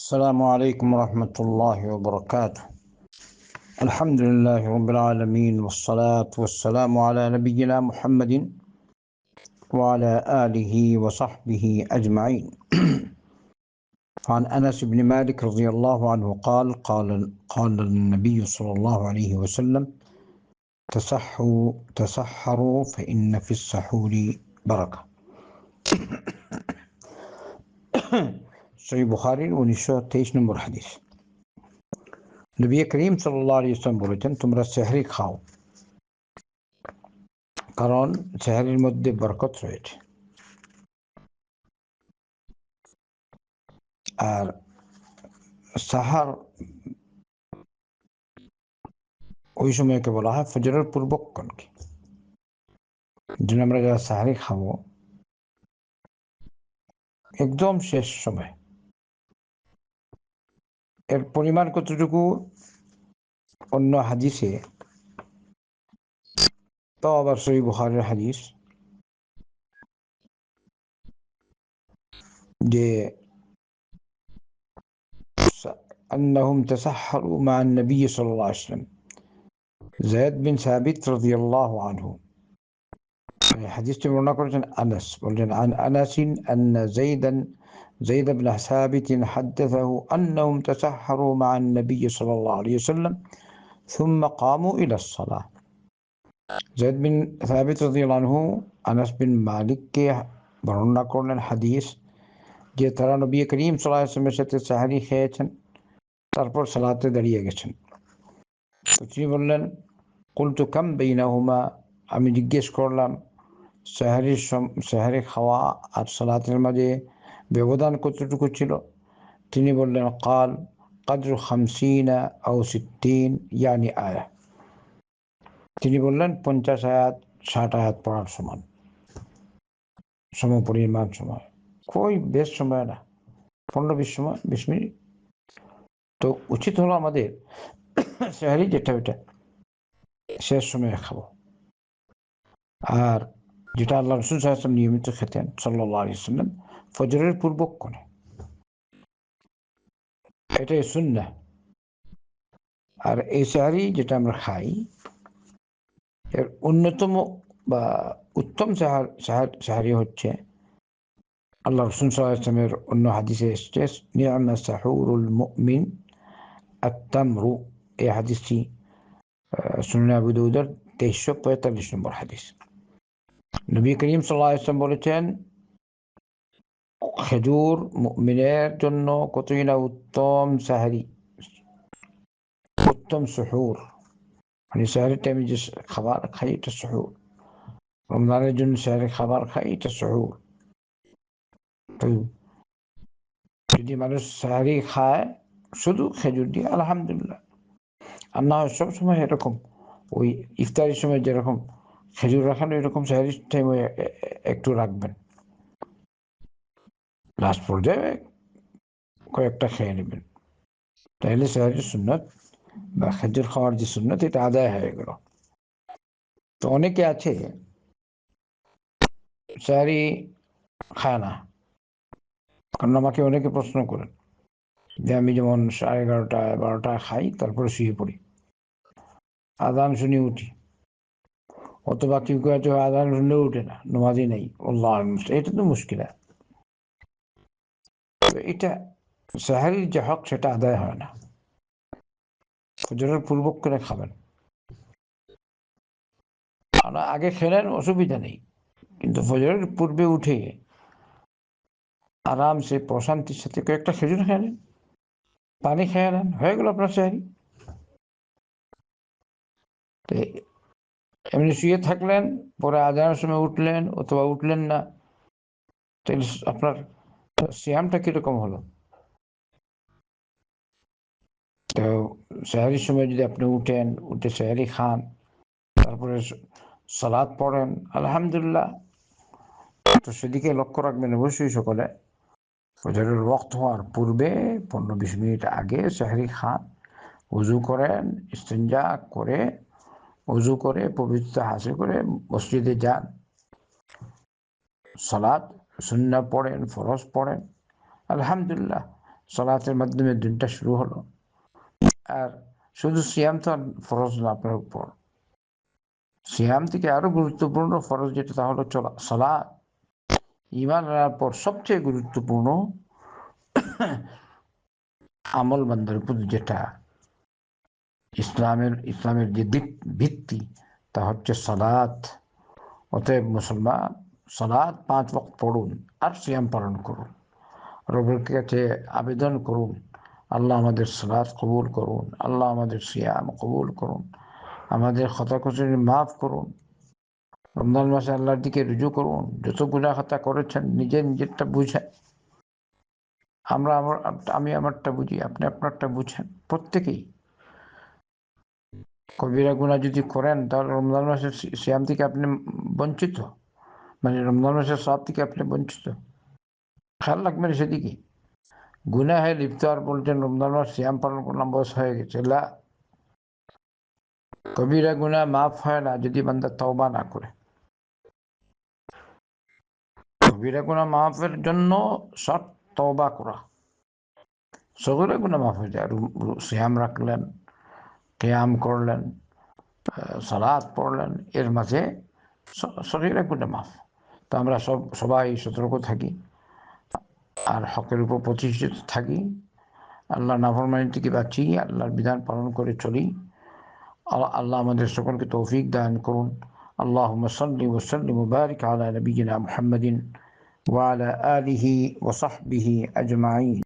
السلام عليكم ورحمة الله وبركاته. الحمد لله رب العالمين والصلاة والسلام على نبينا محمد وعلى آله وصحبه أجمعين. عن أنس بن مالك رضي الله عنه قال النبي صلى الله عليه وسلم: تسحروا فإن في السحور بركة. সহিহ বুখারীর 1923 নম্বর হাদিস। নবী করিম সাল্লাল্লাহু আলাইহি ওয়াসাল্লাম বলেছেন, তোমরা সেহরি খাও, কারণ সেহরির মধ্যে বরকত রয়েছে। আর সাহার ওই সময়কে বলা হয় ফজরের পূর্বক্ষণকে। যেন আমরা যারা সাহারি খাবো একদম শেষ সময়, এর পরিমাণ কতটুকু অন্য হাদিসে, তো আবার সহিহ বুখারীর হাদিস, যে أنهم تسحروا مع النبي صلى الله عليه وسلم. زيد بن ثابت رضي الله عنه حديث برنا كرجن أنس بلجن عن أنس أن زيد بن ثابت حدثه أنهم تسحروا مع النبي صلى الله عليه وسلم ثم قاموا إلى الصلاة. زيد بن ثابت رضي الله عنه أنس بن مالك के বর্ণনা করলেন হাদিস, যে তারা নবী করিম সাল্লাল্লাহু আলাইহি ওয়াসাল্লামের সাথে সাহারি খেয়েছেন, তারপর সালাতে দাঁড়িয়ে গেছেন। তো তিনি বললেন, কুলতু কাম বাইনাহুমা, আমি জিজ্ঞেস করলাম সাহারি খাওয়া আর সালাতের মাঝে ব্যবধান কতটুকু ছিল। তিনি বললেন, কাল কাদরু 50 আও 60 ইয়ানি আয়া। তিনি বললেন 50 আয়াত 60 আয়াত পড়ার সমান, সমপরিমাণ সময়, খুবই বেশ সময় না, 15-20 মিনিট। তো উচিত হলো আমাদের সেহরি যেটা ওইটা শেষ সময়ে খাবো। আর যেটা আল্লাহ রাসূল সাল্লাল্লাহু আলাইহি ওয়াসাল্লাম নিয়মিত খেতেন সাল্লাল্লাহু আলাইহি ওয়াসাল্লাম, ফজরের পূর্বক্ষণে, এটাই সুন্নাহ। আর এই সেহরি যেটা আমরা খাই, এর অন্যতম বা উত্তম সেহরি হচ্ছে আল্লাহ রাসূল সাল্লাল্লাহু আলাইহি ওয়াসাল্লামের অন্য হাদিসে এসেছে, নি'মা সাহুরুল মুমিন আত-তামরু। এই হাদিসটি সুনান আবু দাউদের 2345 নম্বর হাদিস। নবী করিম সাল্লাল্লাহু আলাইহি ওয়াসাল্লাম বলেছেন, খেজুর মুমিনের জন্য কতই না উত্তম সেহরি, উত্তম সুহুর। মানে সেহরির টাইমে যে খাবার খাই এটা সুহুর। রমজানের জন্য সেহরি খাবার খাই এটা সুহুর। তো যদি মানুষ সেহরি খায় শুধু খেজুর দিয়ে, আলহামদুলিল্লাহ। আর না হয় সবসময় এরকম ওই ইফতারির সময় যেরকম খেজুর রাখানো, এরকম সেহরির টাইমে একটু রাখবেন, লাস্ট পর্যায়ে কয়েকটা খেয়ে নেবেন, তাহলে সেহরির সুন্নত বা খেজুর খাওয়ার যে সুন্নত এটা আদায় হয়ে গেল। তো অনেকে আছে সেহরি খায় না, কারণ আমাকে অনেকে প্রশ্ন করেন যে আমি যেমন 11:30-12টায় খাই, তারপরে শুয়ে পড়ি, আজান শুনে উঠি, অথবা কেউ কেউ আছে আজান শুনলেও উঠে না, নামাজই নেই, আল্লাহ, এটা তো মুশকিল। এটা সেহরির যে হক সেটা আদায় হয় না। ফজরের পূর্বক্ষণে খাবেন, আগে খেলেন অসুবিধা নেই, কিন্তু ফজরের পূর্বে উঠে আরামসে প্রশান্তির সাথে কয়েকটা খেজুর খেয়ে নেন, পানি খেয়ে নেন, হয়ে গেল আপনার সেহরি। এমনি শুয়ে থাকলেন, পরে আজানের সময় উঠলেন অথবা উঠলেন না, তাহলে আপনার সিয়ামটা কিরকম হলো? তো সেহরির সময় যদি আপনি উঠে সেহরি খান, তারপরে সালাত পড়েন, আলহামদুলিল্লাহ। তো সেদিকে লক্ষ্য রাখবেন অবশ্যই সকলে, ফজরের ওয়াক্ত হওয়ার পূর্বে 15-20 মিনিট আগে সেহরি খান, উযু করেন, ইস্তিনজা করে, উযু করে পবিত্রতা হাসিল করে মসজিদে যান, সালাত সুন্নাহ পড়েন, ফরজ পড়েন, আলহামদুলিল্লাহ। সালাতের মাধ্যমে দিনটা শুরু হলো। আর শুধু সিয়াম তো ফরজ না আপনার উপর, সিয়াম থেকে আরো গুরুত্বপূর্ণ ফরজ যেটা তা হলো সালাত। ঈমান আনার পর সবচেয়ে গুরুত্বপূর্ণ আমল বান্দার উপর যেটা ইসলামের যে ভিত্তি তা হচ্ছে সালাত। অতএব মুসলমান সালাত 5 ওয়াক্ত পড়ুন আর সিয়াম পালন করুন। রবের কাছে আবেদন করুন, আল্লাহ আমাদের সালাত কবুল করুন, আল্লাহ আমাদের সিয়াম কবুল করুন, আমাদের খতাখুসুরি মাফ করুন। রমজান মাসে আল্লাহর দিকে রুজু করুন। যত গুনাহ খাতা করেছেন নিজেরটা বুঝেন। আমি আমারটা বুঝি, আপনি আপনারটা বুঝেন। প্রত্যেকেই কবিরা গুনাহ যদি করেন তাহলে রমজান মাসের সিয়াম থেকে আপনি বঞ্চিত, মানে রমজান মাসের সওয়াব থেকে আপনি বঞ্চিত। খেয়াল রাখবেন সেদিকে। গুনাহে লিপ্ত আর বলছেন রমজান মাস সিয়াম পালন করলাম বয়স হয়ে গেছে। লা, কবিরা গুনাহ মাফ হয় না যদি বান্দা তওবা না করে। কবিরা গুনাহ মাফের জন্য শর্ত তওবা করা। সগীরা গুনাহ মাফ হয়ে যায়। সিয়াম রাখলেন, কিয়াম করলেন, সালাত পড়লেন, এর মাঝে সগীরা গুনাহ মাফ। তো আমরা সবাই সতর্ক থাকি আর হকের উপর প্রতিষ্ঠিত থাকি। আল্লাহ নাফরমানি থেকে বাঁচি, আল্লাহর বিধান পালন করে চলি। আল্লাহ আমাদের সকলকে তৌফিক দান করুন। আল্লাহুম্মা সাল্লি ওয়া সাল্লিম ওয়া বারিক আলা নবিয়িনা মুহাম্মাদিন ওয়া আলা আলিহি ওয়া সাহবিহি আজমাইন।